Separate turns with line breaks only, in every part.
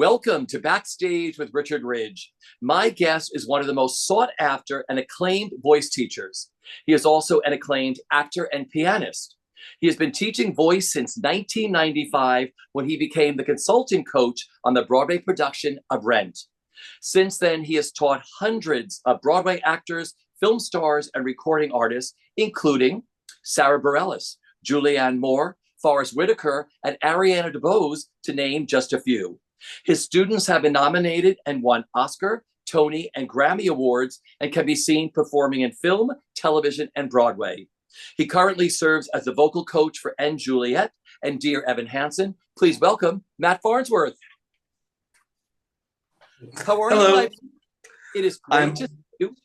Welcome to Backstage with Richard Ridge. My guest is one of the most sought after and acclaimed voice teachers. He is also an acclaimed actor and pianist. He has been teaching voice since 1995 when he became the consulting coach on the Broadway production of Rent. Since then, he has taught hundreds of Broadway actors, film stars, and recording artists, including Sarah Bareilles, Julianne Moore, Forrest Whitaker, and Ariana DeBose, to name just a few. His students have been nominated and won Oscar, Tony, and Grammy Awards and can be seen performing in film, television, and Broadway. He currently serves as the vocal coach for & Juliet and Dear Evan Hansen. Please welcome Matt Farnsworth. How are
Hello.
you, Mike? It is great to see you.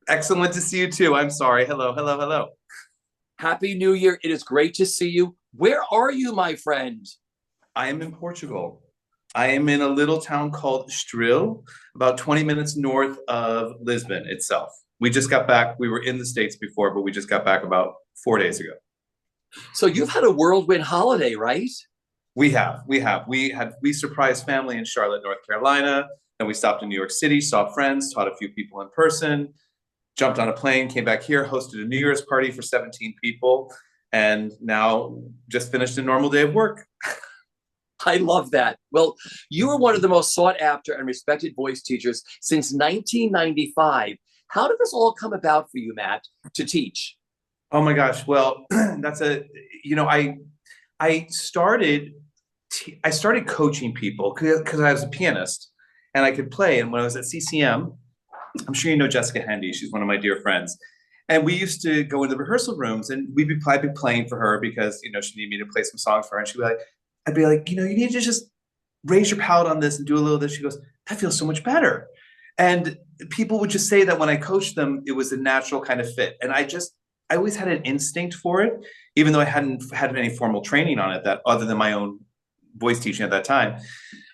Excellent to see you too. I'm sorry. Hello, hello, hello.
Happy New Year. It is great to see you. Where are you, my friend?
I am in Portugal. I am in a little town called Estoril, about 20 minutes north of Lisbon itself. We just got back. We were in the States before, but we just got back about 4 days ago.
So you've had a whirlwind holiday, right?
We surprised family in Charlotte, North Carolina, and we stopped in New York City, saw friends, taught a few people in person, jumped on a plane, came back here, hosted a New Year's party for 17 people, and now just finished a normal day of work.
I love that. Well, you were one of the most sought after and respected voice teachers since 1995. How did this all come about for you, Matt, to teach?
Oh my gosh. Well, I started coaching people because I was a pianist and I could play. And when I was at CCM, I'm sure you know Jessica Hendy. She's one of my dear friends. And we used to go into the rehearsal rooms and I'd be playing for her because, she needed me to play some songs for her. And I'd be like, you need to just raise your palate on this and do a little of this. She goes, that feels so much better. And people would just say that when I coached them, it was a natural kind of fit. And I always had an instinct for it, even though I hadn't had any formal training on it that other than my own voice teaching at that time,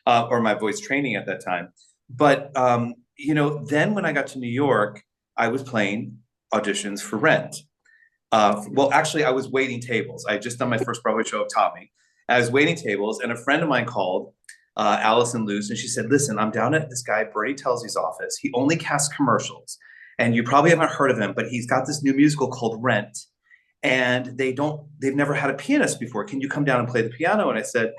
or my voice training at that time. But, then when I got to New York, I was playing auditions for Rent. Actually, I was waiting tables. I had just done my first Broadway show of Tommy. I was waiting tables, and a friend of mine called, Allison Luce, and she said, listen, I'm down at this guy, Bernie Telsey's office. He only casts commercials, and you probably haven't heard of him, but he's got this new musical called Rent, and they've never had a pianist before. Can you come down and play the piano? And I said,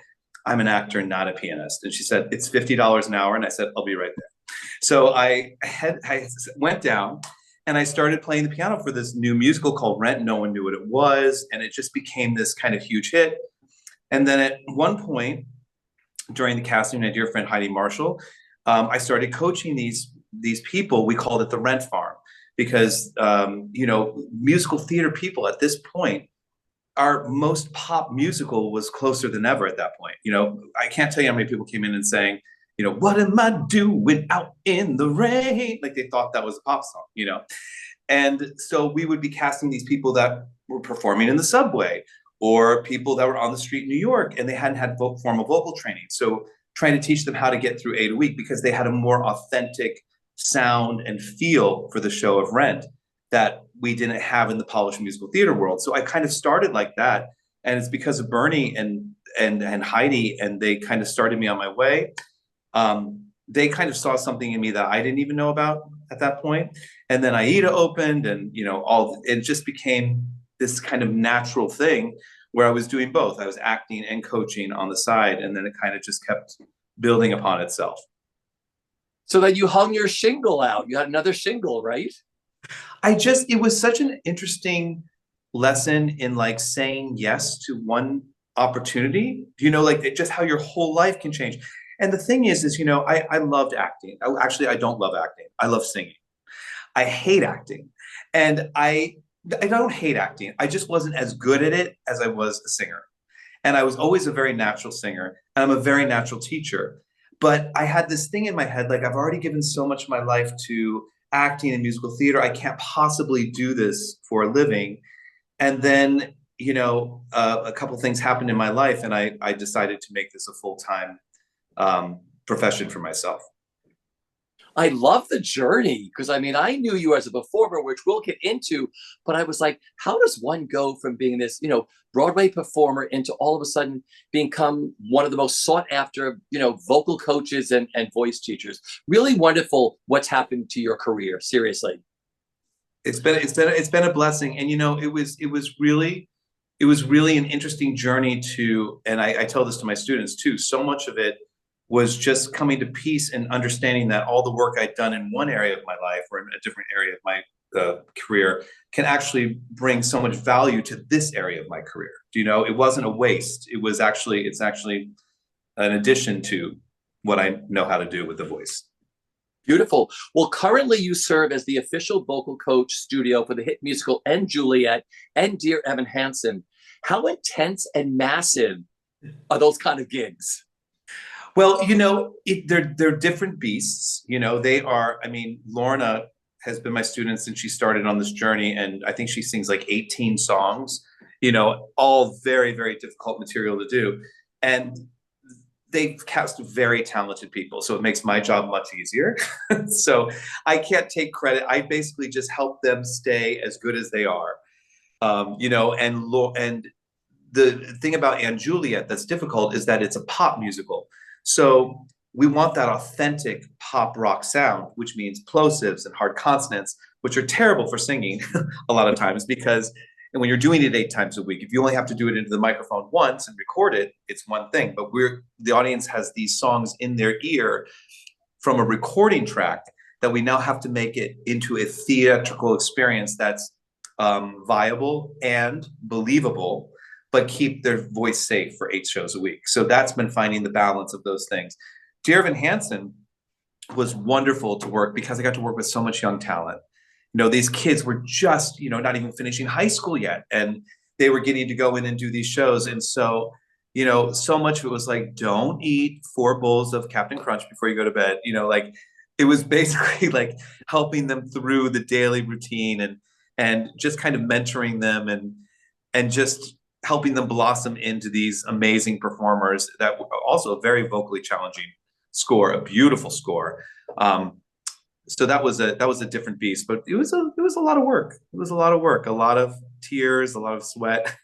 I'm an actor, not a pianist. And she said, it's $50 an hour. And I said, I'll be right there. So I went down and I started playing the piano for this new musical called Rent. No one knew what it was. And it just became this kind of huge hit. And then at one point during the casting, my dear friend Heidi Marshall, I started coaching these people. We called it the Rent Farm because, musical theater people at this point, our most pop musical was Closer Than Ever at that point. I can't tell you how many people came in and saying, what am I doing out in the rain? Like they thought that was a pop song, And so we would be casting these people that were performing in the subway or people that were on the street in New York and they hadn't had formal vocal training. So trying to teach them how to get through 8 a week because they had a more authentic sound and feel for the show of Rent that we didn't have in the polished musical theater world. So I kind of started like that. And it's because of Bernie and Heidi, and they kind of started me on my way. They kind of saw something in me that I didn't even know about at that point. And then AIDA opened and, it just became this kind of natural thing where I was doing both. I was acting and coaching on the side. And then it kind of just kept building upon itself.
So that you hung your shingle out. You had another shingle, right?
It was such an interesting lesson in saying yes to one opportunity, just how your whole life can change. And the thing is, I loved acting. I don't love acting. I love singing. I hate acting. And I don't hate acting. I just wasn't as good at it as I was a singer. And I was always a very natural singer. And I'm a very natural teacher. But I had this thing in my head, I've already given so much of my life to acting and musical theater. I can't possibly do this for a living. And then, a couple of things happened in my life and I decided to make this a full-time profession for myself.
I love the journey because I mean, I knew you as a performer, which we'll get into, but I was like, how does one go from being this, Broadway performer into all of a sudden become one of the most sought after, vocal coaches and voice teachers? Really wonderful what's happened to your career. Seriously.
It's been a blessing, and it was really an interesting journey and I tell this to my students too. So much of it was just coming to peace and understanding that all the work I'd done in one area of my life or in a different area of my career can actually bring so much value to this area of my career. It wasn't a waste. It's actually an addition to what I know how to do with the voice.
Beautiful. Well, currently you serve as the official vocal coach studio for the hit musical and Juliet and Dear Evan Hansen. How intense and massive are those kind of gigs?
Well, they're different beasts. They are. I mean, Lorna has been my student since she started on this journey, and I think she sings like 18 songs. All very, very difficult material to do, and they've cast very talented people, so it makes my job much easier. So I can't take credit. I basically just help them stay as good as they are. And the thing about & Juliet that's difficult is that it's a pop musical. So we want that authentic pop rock sound, which means plosives and hard consonants, which are terrible for singing a lot of times because when you're doing it 8 times a week, if you only have to do it into the microphone once and record it, it's one thing. But the audience has these songs in their ear from a recording track that we now have to make it into a theatrical experience that's viable and believable, but keep their voice safe for 8 shows a week. So that's been finding the balance of those things. Dear Evan Hansen was wonderful to work because I got to work with so much young talent. These kids were just, not even finishing high school yet. And they were getting to go in and do these shows. And so, so much of it was like, don't eat 4 bowls of Captain Crunch before you go to bed. It was basically like helping them through the daily routine and just kind of mentoring them and just helping them blossom into these amazing performers that were also a very vocally challenging score, a beautiful score. So that was a different beast, but it was a lot of work. It was a lot of work, a lot of tears, a lot of sweat.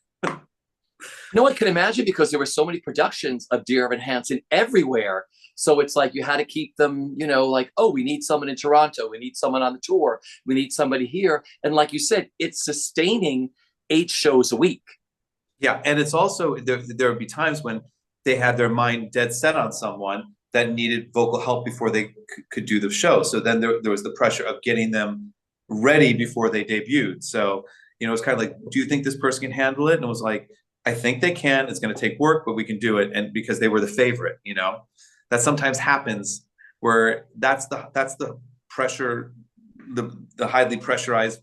No one can imagine because there were so many productions of Dear Evan Hansen everywhere. So it's like you had to keep them, like, oh, we need someone in Toronto. We need someone on the tour. We need somebody here. And like you said, it's sustaining 8 shows a week.
Yeah. And it's also, there would be times when they had their mind dead set on someone that needed vocal help before they could do the show. So then there was the pressure of getting them ready before they debuted. So, it's kind of like, do you think this person can handle it? And it was like, I think they can. It's going to take work, but we can do it. And because they were the favorite, that sometimes happens where that's the pressure, the highly pressurized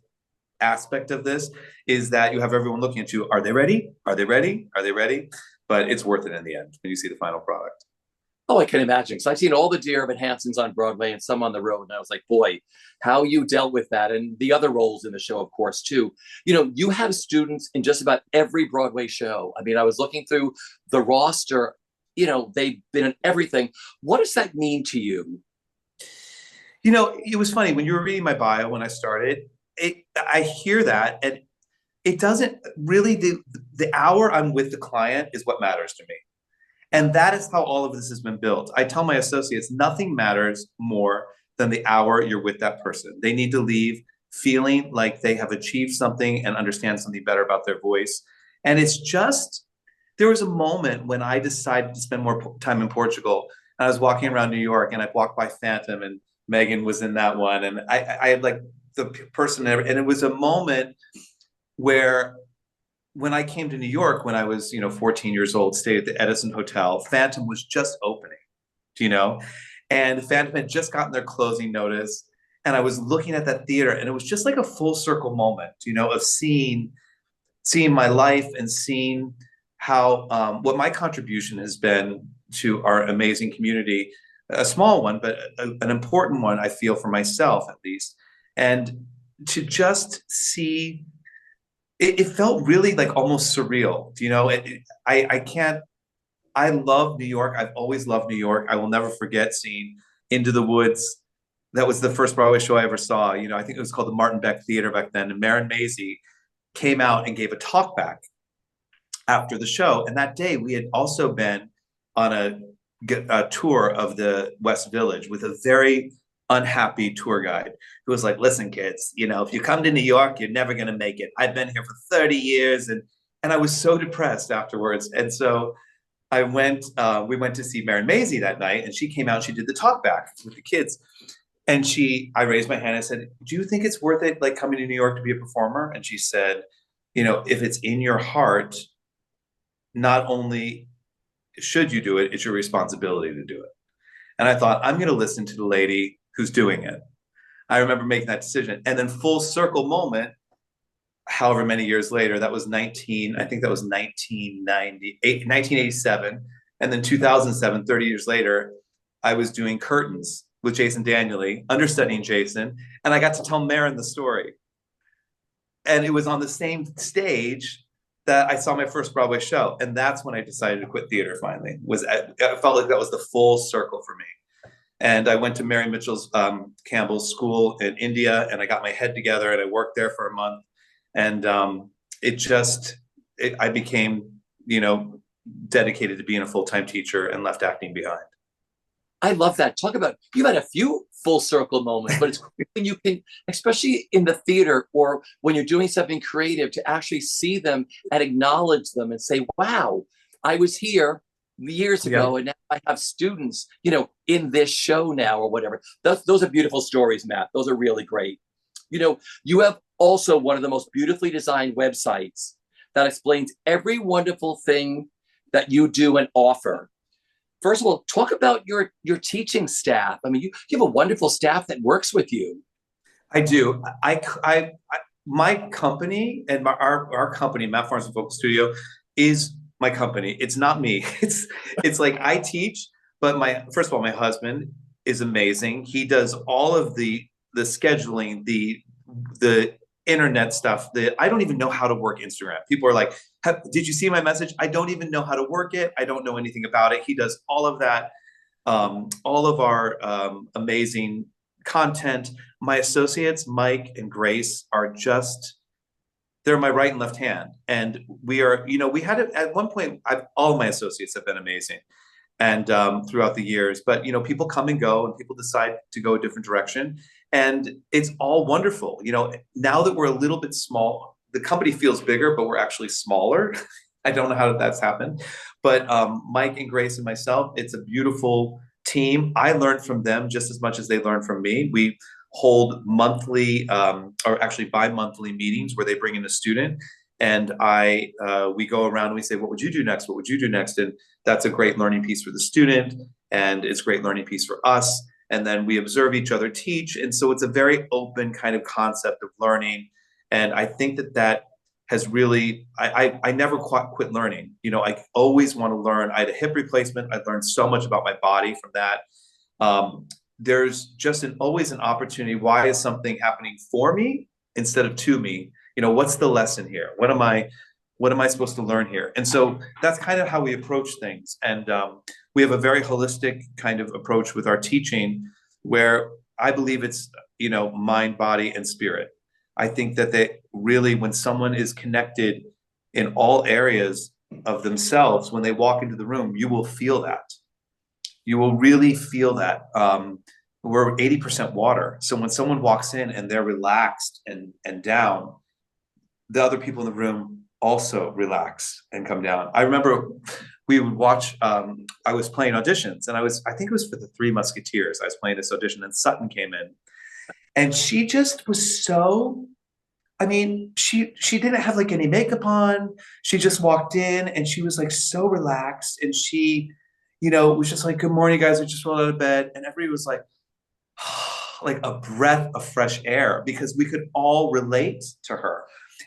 aspect of this is that you have everyone looking at you. Are they ready? Are they ready? Are they ready? But it's worth it in the end when you see the final product.
Oh, I can imagine. So I've seen all the Dear Evan Hansens on Broadway and some on the road. And I was like, boy, how you dealt with that. And the other roles in the show, of course, too. You have students in just about every Broadway show. I mean, I was looking through the roster, they've been in everything. What does that mean to you?
It was funny when you were reading my bio when I started, I hear that and it doesn't really, the hour I'm with the client is what matters to me. And that is how all of this has been built. I tell my associates, nothing matters more than the hour you're with that person. They need to leave feeling like they have achieved something and understand something better about their voice. And it's just, there was a moment when I decided to spend more time in Portugal. I was walking around New York and I walked by Phantom and Megan was in that one. And I had like the person, and it was a moment where when I came to New York, when I was, 14 years old, stayed at the Edison Hotel, Phantom was just opening, and Phantom had just gotten their closing notice. And I was looking at that theater and it was just like a full circle moment, of seeing my life and seeing how, what my contribution has been to our amazing community, a small one, but an important one, I feel, for myself at least. And to just see, it felt really like almost surreal. I love New York. I've always loved New York. I will never forget seeing Into the Woods, that was the first Broadway show I ever saw. You know, I think it was called the Martin Beck Theater back then. And Marin Maisie came out and gave a talk back after the show. And that day we had also been on a tour of the West Village with a very unhappy tour guide who was like, listen, kids, you know, if you come to New York, you're never going to make it. I've been here for 30 years. And I was so depressed afterwards. And so we went to see Marin Maisie that night, and she came out, she did the talk back with the kids. And I raised my hand and I said, do you think it's worth it, like coming to New York to be a performer? And she said, you know, if it's in your heart, not only should you do it, it's your responsibility to do it. And I thought, I'm going to listen to the lady who's doing it. I remember making that decision. And then full circle moment, however many years later, that was 1987. And then 2007, 30 years later, I was doing Curtains with Jason Daniely, understudying Jason. And I got to tell Marin the story. And it was on the same stage that I saw my first Broadway show. And that's when I decided to quit theater finally. I felt like that was the full circle for me. And I went to Mary Mitchell's Campbell's school in India, and I got my head together and I worked there for a month. And I became, you know, dedicated to being a full-time teacher and left acting behind.
I love that. Talk about, you've had a few full circle moments, but it's when you can, especially in the theater or when you're doing something creative, to actually see them and acknowledge them and say, wow, I was here years ago and now I have students, you know, in this show now or whatever. Those are beautiful stories, Matt. Those are really great. You know, you have also one of the most beautifully designed websites that explains every wonderful thing that you do and offer. First of all, talk about your teaching staff. I mean, you have a wonderful staff that works with you.
I do. My company and our company, Matt Farnsworth Vocal Studio, is my company. It's not me. It's like I teach, but first of all, my husband is amazing. He does all of the scheduling, the internet stuff. I don't even know how to work Instagram. People are like, did you see my message? I don't even know how to work it. I don't know anything about it. He does all of that. All of our amazing content. My associates, Mike and Grace, they're my right and left hand. And we are, you know, we had it at one point, all my associates have been amazing. And throughout the years, but you know, people come and go and people decide to go a different direction. And it's all wonderful. You know, now that we're a little bit small, the company feels bigger, but we're actually smaller. I don't know how that's happened. But Mike and Grace and myself, it's a beautiful team. I learned from them just as much as they learned from me. We hold monthly, or actually bi-monthly meetings where they bring in a student. And we go around and we say, what would you do next? What would you do next? And that's a great learning piece for the student. And it's a great learning piece for us. And then we observe each other teach. And so it's a very open kind of concept of learning. And I think that has really, I never quit learning. You know, I always want to learn. I had a hip replacement. I learned so much about my body from that. There's just always an opportunity. Why is something happening for me instead of to me? You know, what's the lesson here? What am I supposed to learn here? And so that's kind of how we approach things. And we have a very holistic kind of approach with our teaching, where I believe it's, you know, mind, body, and spirit. I think that when someone is connected in all areas of themselves, when they walk into the room, you will feel that. You will really feel that. We're 80% water. So when someone walks in and they're relaxed and down, the other people in the room also relax and come down. I remember we would watch, I was playing auditions, and I think it was for the Three Musketeers. I was playing this audition, and Sutton came in, and she just was so, I mean, she didn't have like any makeup on. She just walked in and she was like so relaxed, and she, you know, was just like, good morning, guys. I just rolled out of bed. And everybody was like, like a breath of fresh air, because we could all relate to her.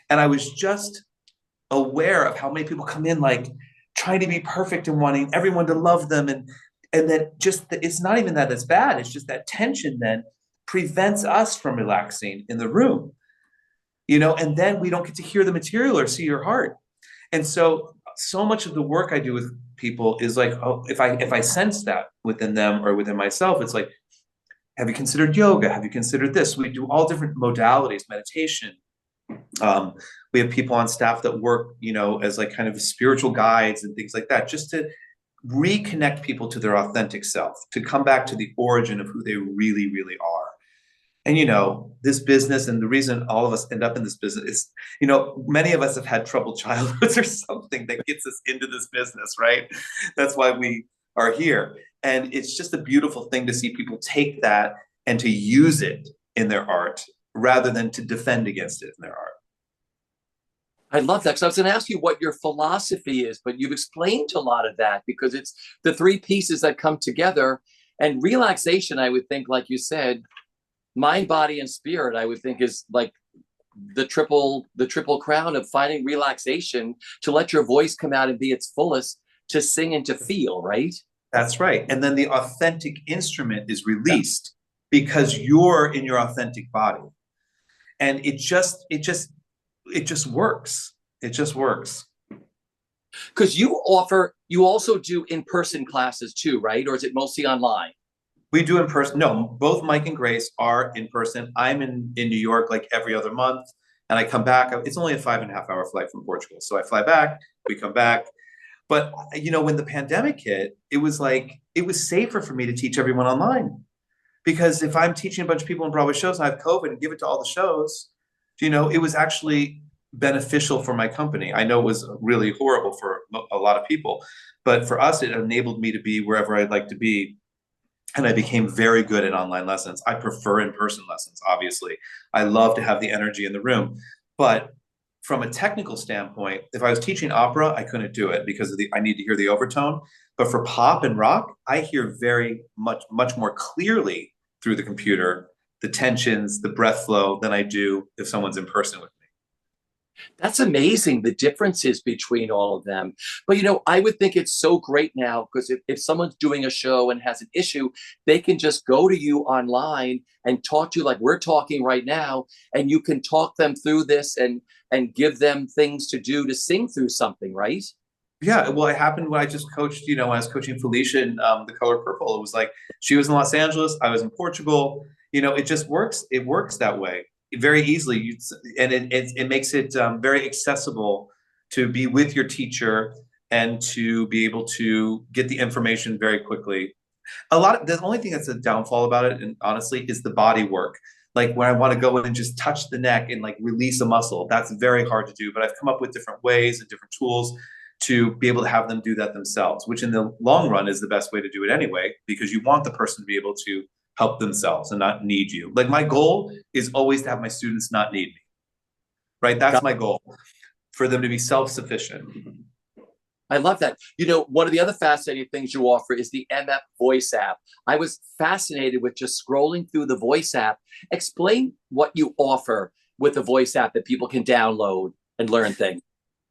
And I was just aware of how many people come in like trying to be perfect and wanting everyone to love them. And that it's not even that it's bad. It's just that tension then prevents us from relaxing in the room, you know, and then we don't get to hear the material or see your heart. And so much of the work I do with people is like, oh, if I sense that within them or within myself, it's like, have you considered yoga? Have you considered this? We do all different modalities, meditation. We have people on staff that work, as like kind of spiritual guides and things like that, just to reconnect people to their authentic self, to come back to the origin of who they really, really are. And, this business, and the reason all of us end up in this business is, many of us have had troubled childhoods or something that gets us into this business, right? That's why we are here. And it's just a beautiful thing to see people take that and to use it in their art rather than to defend against it in their art.
I love that. So I was going to ask you what your philosophy is, but you've explained a lot of that because it's the three pieces that come together. And relaxation, I would think, like you said, mind, body, and spirit, I would think is like the triple crown of finding relaxation to let your voice come out and be its fullest, to sing and to feel, right?
That's right. And then the authentic instrument is released because you're in your authentic body. And it just works. It just works.
Because you also do in-person classes too, right? Or is it mostly online?
We do in person. No, both Mike and Grace are in person. I'm in New York like every other month, and I come back. It's only a 5.5-hour flight from Portugal. So I fly back, we come back. But, when the pandemic hit, it was safer for me to teach everyone online. Because if I'm teaching a bunch of people in Broadway shows and I have COVID and give it to all the shows, it was actually beneficial for my company. I know it was really horrible for a lot of people, but for us, it enabled me to be wherever I'd like to be. And I became very good at online lessons. I prefer in-person lessons, obviously. I love to have the energy in the room. But from a technical standpoint, if I was teaching opera, I couldn't do it because I need to hear the overtone. But for pop and rock, I hear very much more clearly through the computer, the tensions, the breath flow than I do if someone's in person with me.
That's amazing, the differences between all of them. But, I would think it's so great now because if someone's doing a show and has an issue, they can just go to you online and talk to you like we're talking right now, and you can talk them through this and give them things to do to sing through something, right?
Yeah, well, it happened when I just coached, when I was coaching Felicia in The Color Purple. It was like she was in Los Angeles, I was in Portugal. It just works. It works that way very easily. And it makes it very accessible to be with your teacher and to be able to get the information very quickly. The only thing that's a downfall about it, and honestly, is the body work. Like when I want to go in and just touch the neck and like release a muscle, that's very hard to do. But I've come up with different ways and different tools to be able to have them do that themselves, which in the long run is the best way to do it anyway, because you want the person to be able to help themselves and not need you. Like my goal is always to have my students not need me, right? That's my goal, for them to be self-sufficient.
I love that. One of the other fascinating things you offer is the MF Voice app. I was fascinated with just scrolling through the Voice app. Explain what you offer with the Voice app that people can download and learn things.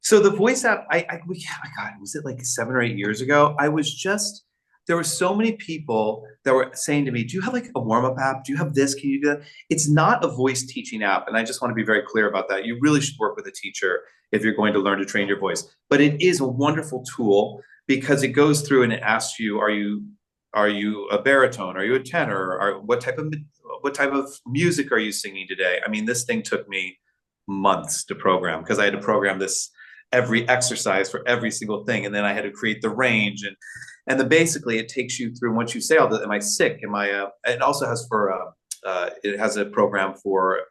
So the Voice app, God, was it like 7 or 8 years ago? There were so many people that were saying to me, do you have like a warm-up app? Do you have this? Can you do that? It's not a voice teaching app. And I just want to be very clear about that. You really should work with a teacher if you're going to learn to train your voice. But it is a wonderful tool because it goes through and it asks you, are you a baritone? Are you a tenor? Or what type of music are you singing today? I mean, this thing took me months to program because I had to program this every exercise for every single thing. And then I had to create the range and then basically it takes you through, once you say all that, am I sick? It also has it has a program for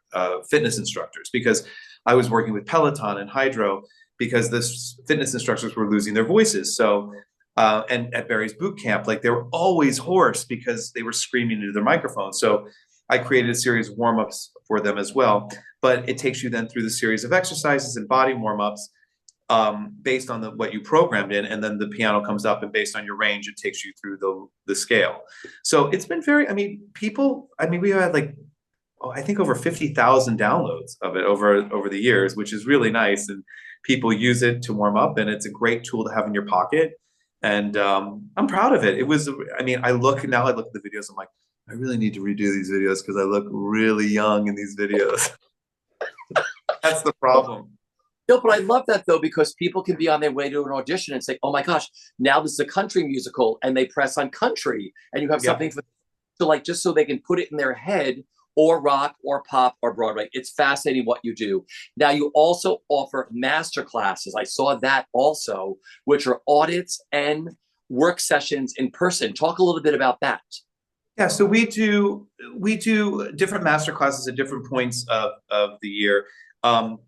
fitness instructors, because I was working with Peloton and Hydro because this fitness instructors were losing their voices. So, and at Barry's boot camp, like they were always hoarse because they were screaming into their microphones. So I created a series of warm-ups for them as well. But it takes you then through the series of exercises and body warm-ups based on what you programmed in, and then the piano comes up, and based on your range, it takes you through the scale. So it's been we had I think over 50,000 downloads of it over the years, which is really nice. And people use it to warm up, and it's a great tool to have in your pocket. And I'm proud of it. I look at the videos, I'm like, I really need to redo these videos because I look really young in these videos. That's the problem.
No, but I love that though, because people can be on their way to an audition and say, oh my gosh, now this is a country musical, and they press on country and you have something for So like, just so they can put it in their head, or rock or pop or Broadway. It's fascinating what you do. Now you also offer master classes. I saw that also, which are audits and work sessions in person. Talk a little bit about that.
Yeah, so we do different master classes at different points of the year. Um,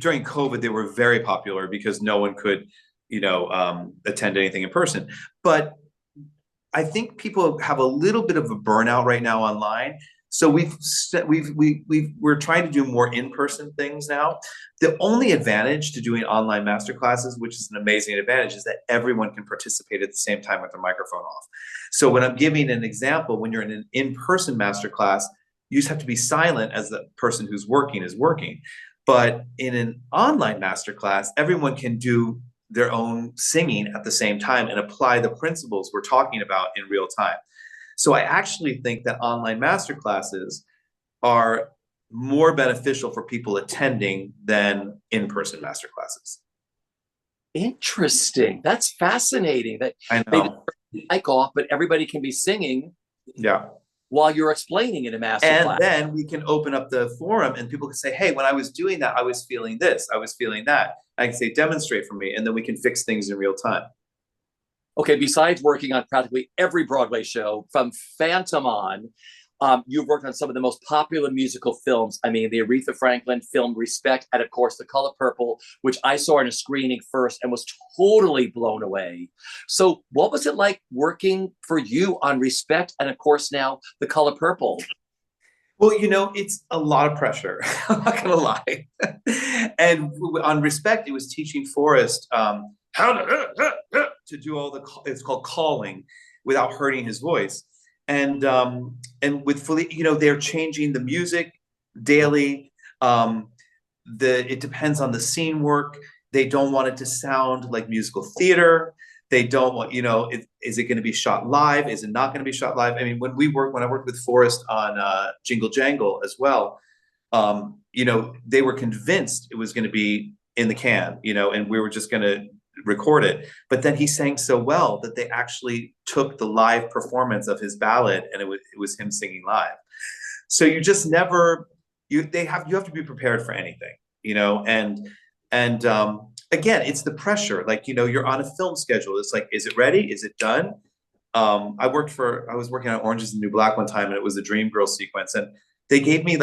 During COVID, they were very popular because no one could, attend anything in person. But I think people have a little bit of a burnout right now online. So we're trying to do more in-person things now. The only advantage to doing online master classes, which is an amazing advantage, is that everyone can participate at the same time with their microphone off. So when I'm giving an example, when you're in an in-person master class, you just have to be silent as the person who's working is working. But in an online master class, everyone can do their own singing at the same time and apply the principles we're talking about in real time. So I actually think that online master classes are more beneficial for people attending than in-person master classes.
Interesting. That's fascinating. That
I
they
know.
mic off, but everybody can be singing
Yeah.
while you're explaining in a master
And
class.
then we can open up the forum and people can say, hey, when I was doing that, I was feeling this, I was feeling that. I can say, demonstrate for me. And then we can fix things in real time.
Okay, besides working on practically every Broadway show from Phantom on, you've worked on some of the most popular musical films. I mean, the Aretha Franklin film Respect, and of course, The Color Purple, which I saw in a screening first and was totally blown away. So what was it like working for you on Respect, and of course now The Color Purple?
Well, it's a lot of pressure. I'm not gonna lie. And on Respect, it was teaching Forrest how to do all it's called calling without hurting his voice. And with Philippe, they're changing the music daily. It depends on the scene work. They don't want it to sound like musical theater. They don't want, is it going to be shot live? Is it not going to be shot live? I mean, when I worked with Forrest on Jingle Jangle as well, they were convinced it was going to be in the can, and we were just going to record it. But then he sang so well that they actually took the live performance of his ballad, and it was him singing live. So you just never, you have to be prepared for anything, and again, it's the pressure. Like, you're on a film schedule. It's like, is it ready? Is it done? I was working on Orange Is the New Black one time, and it was a Dream Girl sequence, and they gave me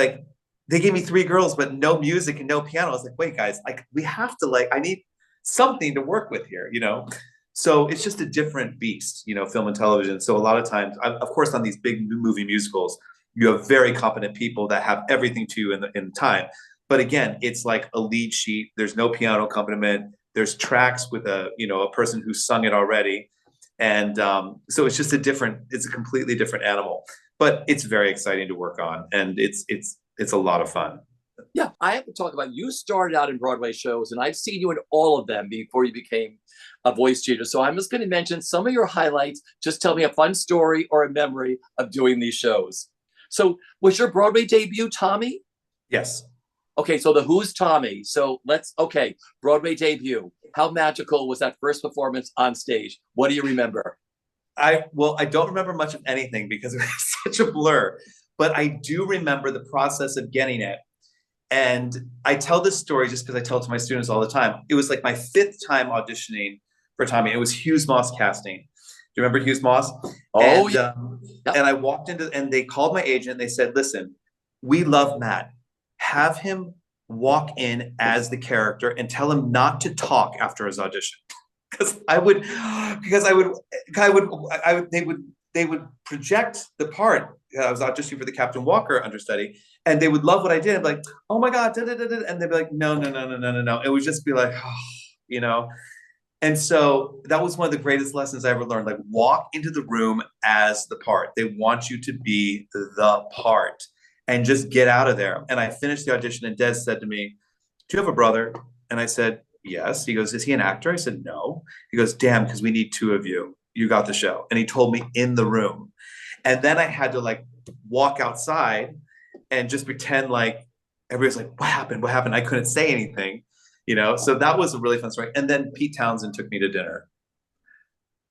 three girls, but no music and no piano. I was like, wait, guys, we have to I need something to work with here, So it's just a different beast, film and television. So a lot of times, of course, on these big movie musicals, you have very competent people that have everything to you in time. But again, it's like a lead sheet. There's no piano accompaniment. There's tracks with a person who sung it already. And so it's just it's a completely different animal, but it's very exciting to work on. And it's a lot of fun.
Yeah, I have to talk about, you started out in Broadway shows, and I've seen you in all of them before you became a voice teacher. So I'm just going to mention some of your highlights. Just tell me a fun story or a memory of doing these shows. So was your Broadway debut Tommy?
Yes.
Okay, so the Who's Tommy. So Broadway debut. How magical was that first performance on stage? What do you remember?
I don't remember much of anything because it was such a blur, but I do remember the process of getting it. And I tell this story just because I tell it to my students all the time. It was like my 5th time auditioning for Tommy. It was Hughes Moss casting. Do you remember Hughes Moss?
Oh,
and,
yeah.
And I walked into, and they called my agent. And they said, listen, we love Matt. Have him walk in as the character and tell him not to talk after his audition. They would project the part. I was auditioning for the Captain Walker understudy, and they would love what I did. I'd be like, oh my God, and they'd be like, no. It would just be like, oh. And so that was one of the greatest lessons I ever learned. Like, walk into the room as the part. They want you to be the part, and just get out of there. And I finished the audition, and Des said to me, do you have a brother? And I said, yes. He goes, is he an actor? I said, no. He goes, damn, because we need 2 of you. You got the show. And he told me in the room. And then I had to walk outside and just pretend like everybody's like, what happened? What happened? I couldn't say anything, So that was a really fun story. And then Pete Townsend took me to dinner,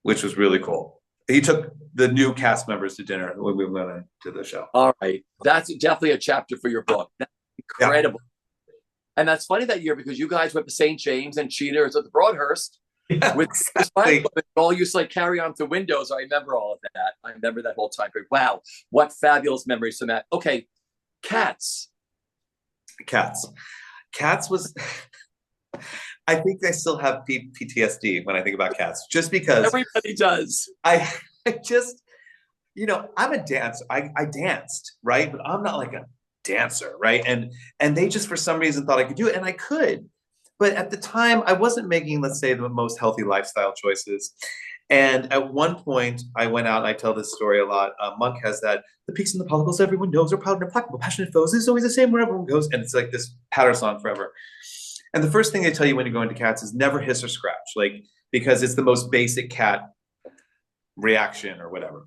which was really cool. He took the new cast members to dinner when we went to the show.
All right. That's definitely a chapter for your book. That's incredible. Yeah. And that's funny that year because you guys went to St. James and Cheaters at the Broadhurst.
Yeah,
with
exactly.
all used to like carry on through windows. I remember all of that. I remember that whole time period. Wow. What fabulous memories from that. Okay. Cats.
Cats was, I think I still have PTSD when I think about Cats, just because
everybody does.
I just, I'm a dancer. I danced, right? But I'm not like a dancer, right? And they just for some reason thought I could do it, and I could. But at the time, I wasn't making, let's say, the most healthy lifestyle choices. And at one point, I went out, and I tell this story a lot. Monk has that, the peaks and the pellicles everyone knows are proud and implacable, passionate foes. It's always the same where everyone goes. And it's like this patter song forever. And the first thing they tell you when you go into Cats is never hiss or scratch, because it's the most basic cat reaction or whatever.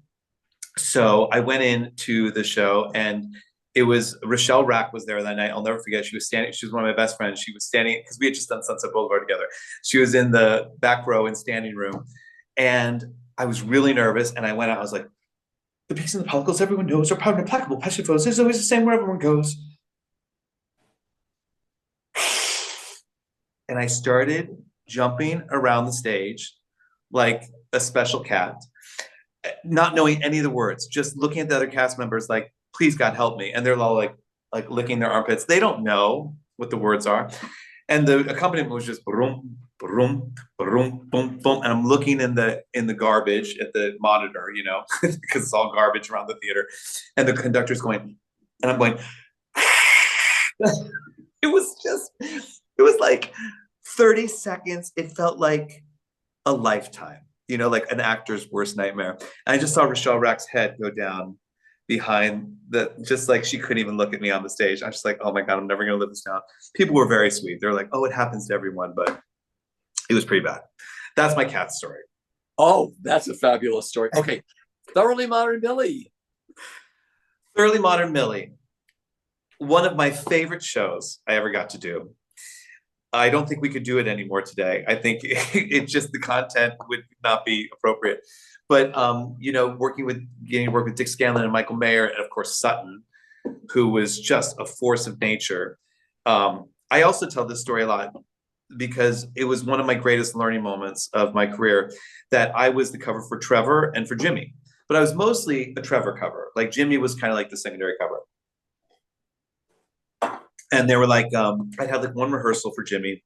So I went into the show, and it was Rochelle Rack was there that night. I'll never forget. She was one of my best friends. She was standing, because we had just done Sunset Boulevard together. She was in the back row in standing room. And I was really nervous. And I went out, I was like, the peaks and the pellicles everyone knows are proud and implacable, passionate foes. It's always the same where everyone goes. And I started jumping around the stage like a special cat, not knowing any of the words, just looking at the other cast members like, please God help me. And they're all like licking their armpits. They don't know what the words are. And the accompaniment was just boom, boom, boom, boom, boom. And I'm looking in the garbage at the monitor, because it's all garbage around the theater. And the conductor's going, and I'm going, it was like 30 seconds. It felt like a lifetime, like an actor's worst nightmare. And I just saw Rochelle Rack's head go down behind just like she couldn't even look at me on the stage. I was just like, oh my God, I'm never going to live this down. People were very sweet. They're like, oh, it happens to everyone, but it was pretty bad. That's my cat story.
Oh, that's a fabulous story. Okay. Thoroughly Modern Millie.
Thoroughly Modern Millie. One of my favorite shows I ever got to do. I don't think we could do it anymore today. I think it's just the content would not be appropriate. But getting to work with Dick Scanlon and Michael Mayer, and of course Sutton, who was just a force of nature. I also tell this story a lot because it was one of my greatest learning moments of my career, that I was the cover for Trevor and for Jimmy. But I was mostly a Trevor cover. Like Jimmy was kind of like the secondary cover. And they were like, I'd had like one rehearsal for Jimmy,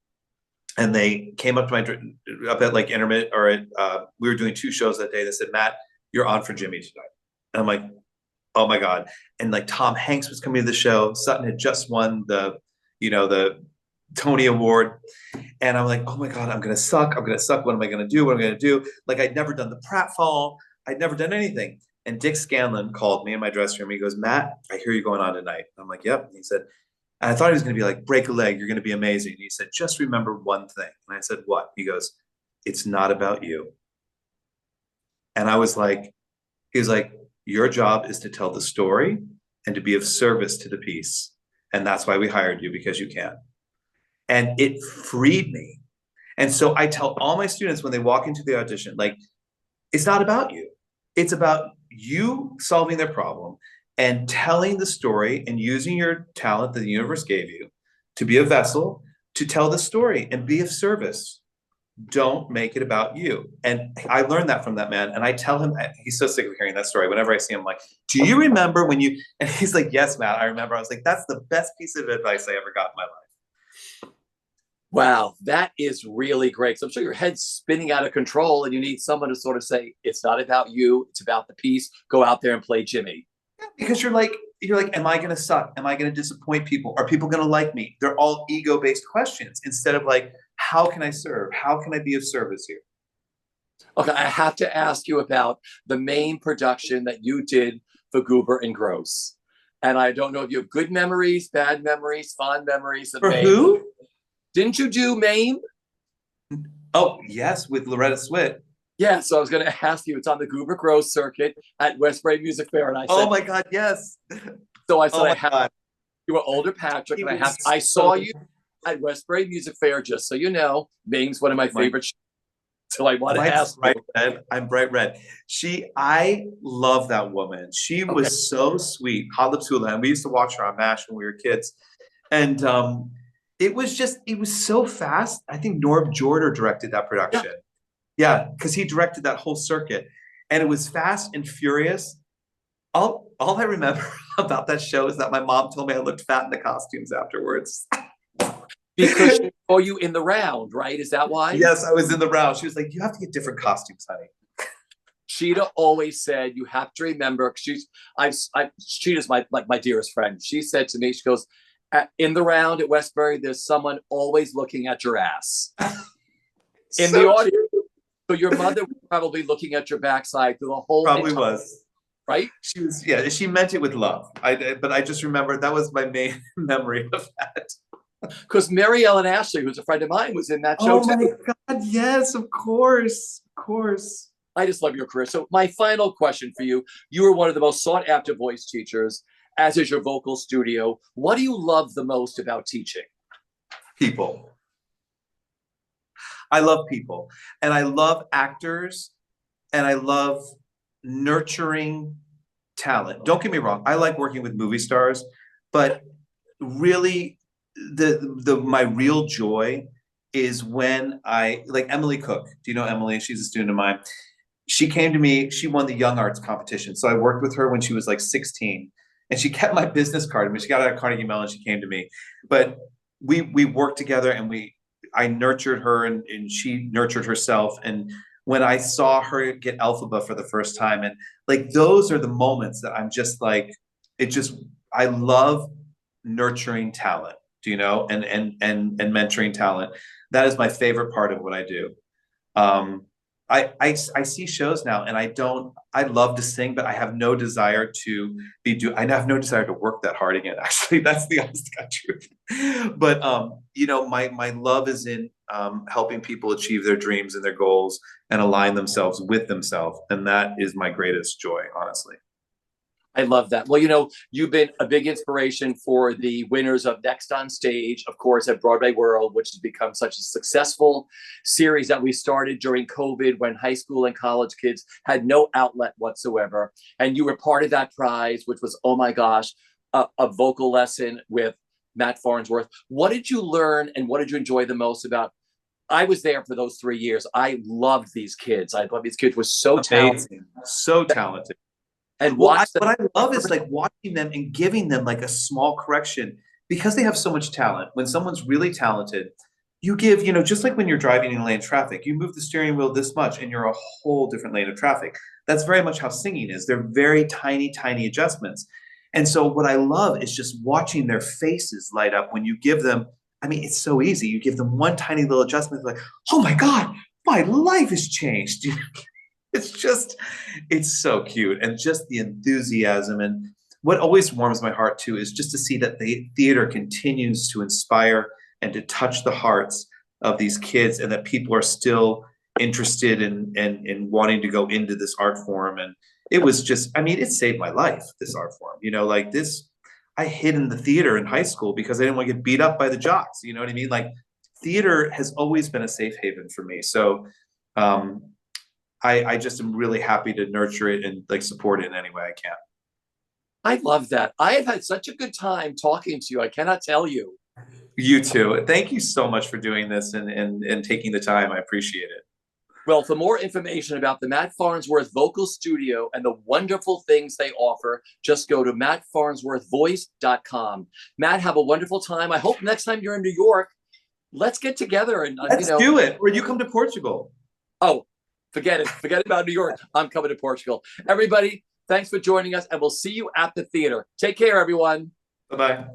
and they came up to up at like intermittent, or at, we were doing 2 shows that day. They said, Matt, you're on for Jimmy tonight. And I'm like, oh my God. And like Tom Hanks was coming to the show. Sutton had just won the Tony Award. And I'm like, oh my God, I'm going to suck. What am I going to do? What am I going to do? Like, I'd never done the pratfall. I'd never done anything. And Dick Scanlon called me in my dressing room. He goes, Matt, I hear you're going on tonight. I'm like, yep. And he said, and I thought he was going to be like, break a leg. You're going to be amazing. And he said, just remember one thing. And I said, what? He goes, it's not about you. And I was like, he was like, your job is to tell the story and to be of service to the piece. And that's why we hired you, because you can. And it freed me. And so I tell all my students when they walk into the audition, like, it's not about you. It's about you solving their problem and telling the story and using your talent that the universe gave you to be a vessel to tell the story and be of service. Don't make it about you. And I learned that from that man. And I tell him, he's so sick of hearing that story. Whenever I see him, I'm like, do you remember when you, and he's like, yes, Matt, I remember. I was like, that's the best piece of advice I ever got in my life.
Wow, that is really great. So I'm sure your head's spinning out of control and you need someone to sort of say, it's not about you, it's about the piece. Go out there and play Jimmy.
Yeah, because you're like, am I going to suck? Am I going to disappoint people? Are people going to like me? They're all ego-based questions instead of like, how can I serve? How can I be of service here?
Okay, I have to ask you about the main production that you did for Goober and Gross. And I don't know if you have good memories, bad memories, fond memories of
For
Maine.
who?
Didn't you do Maine?
Oh, yes, with Loretta Swit.
Yeah, so I was going to ask you. It's on the Goober Gross circuit at Westbury Music Fair. And I said,
oh my God, yes.
So I said,
oh my God.
You were older Patrick, and I saw you at Westbury Music Fair, just so you know. Maine's one of my favorite shows. So I want to
Mike's
ask
bright
you.
red. I'm bright red. I love that woman. She
Okay.
was so sweet. Hot Lips Hula, and we used to watch her on MASH when we were kids. And it was so fast. I think Norm Jorder directed that
Yeah.
production. Yeah, because he directed that whole circuit, and it was fast and furious. All I remember about that show is that my mom told me I looked fat in the costumes afterwards.
Because she saw you in the round, right? Is that why?
Yes, I was in the round. She was like, "You have to get different costumes, honey."
Sheeta always said, you have to remember, Sheeta's my dearest friend. She said to me, she goes, in the round at Westbury, there's someone always looking at your ass in the
So
audience.
true.
So your mother was probably looking at your backside through the whole
Probably
entire,
was.
right?
She was, yeah, she meant it with love. But I just remember that was my main memory of that.
Because Mary Ellen Ashley, who's a friend of mine, was in that show
Oh my
too.
God, yes, of course, of course.
I just love your career. So my final question for you, you were one of the most sought after voice teachers, as is your vocal studio. What do you love the most about teaching?
People. I love people, and I love actors, and I love nurturing talent. Don't get me wrong, I like working with movie stars, but really the my real joy is when I like Emily Cook. Do you know Emily? She's a student of mine. She came to me, she won the Young Arts competition. So I worked with her when she was like 16, and she kept my business card. I mean, she got out of Carnegie Mellon, she came to me. But we worked together, and I nurtured her, and she nurtured herself. And when I saw her get Elphaba for the first time, and like those are the moments that I'm just like, I love nurturing talent, do you know, and mentoring talent. That is my favorite part of what I do. I see shows now, and I love to sing, but I have no desire to I have no desire to work that hard again. Actually, that's the honest God truth. But my love is in helping people achieve their dreams and their goals and align themselves with themselves. And that is my greatest joy, honestly.
I love that. Well, you've been a big inspiration for the winners of Next on Stage, of course, at Broadway World, which has become such a successful series that we started during COVID when high school and college kids had no outlet whatsoever. And you were part of that prize, which was, oh my gosh, a vocal lesson with Matt Farnsworth. What did you learn and what did you enjoy the most about? I was there for those 3 years. I loved these kids. I thought these kids were so talented.
Amazing. So talented.
And
Well,
watch them.
what I love is like watching them and giving them like a small correction because they have so much talent. When someone's really talented, you give, just like when you're driving in lane traffic, you move the steering wheel this much and you're a whole different lane of traffic. That's very much how singing is. They're very tiny, tiny adjustments. And so what I love is just watching their faces light up when you give them, I mean, it's so easy. You give them one tiny little adjustment, like, oh my God, my life has changed. It's so cute. And just the enthusiasm. And what always warms my heart too is just to see that the theater continues to inspire and to touch the hearts of these kids, and that people are still interested in wanting to go into this art form. And it was just, I mean, it saved my life, this art form. Like this, I hid in the theater in high school because I didn't want to get beat up by the jocks. You know what I mean? Like theater has always been a safe haven for me. So I just am really happy to nurture it and like support it in any way I can.
I love that. I have had such a good time talking to you. I cannot tell you.
You too. Thank you so much for doing this and taking the time. I appreciate it.
Well, for more information about the Matt Farnsworth Vocal Studio and the wonderful things they offer, just go to mattfarnsworthvoice.com. Matt, have a wonderful time. I hope next time you're in New York, let's get together and
let's do it. Or you come to Portugal.
Oh, forget it. Forget about New York. I'm coming to Portugal. Everybody, thanks for joining us, and we'll see you at the theater. Take care, everyone.
Bye-bye.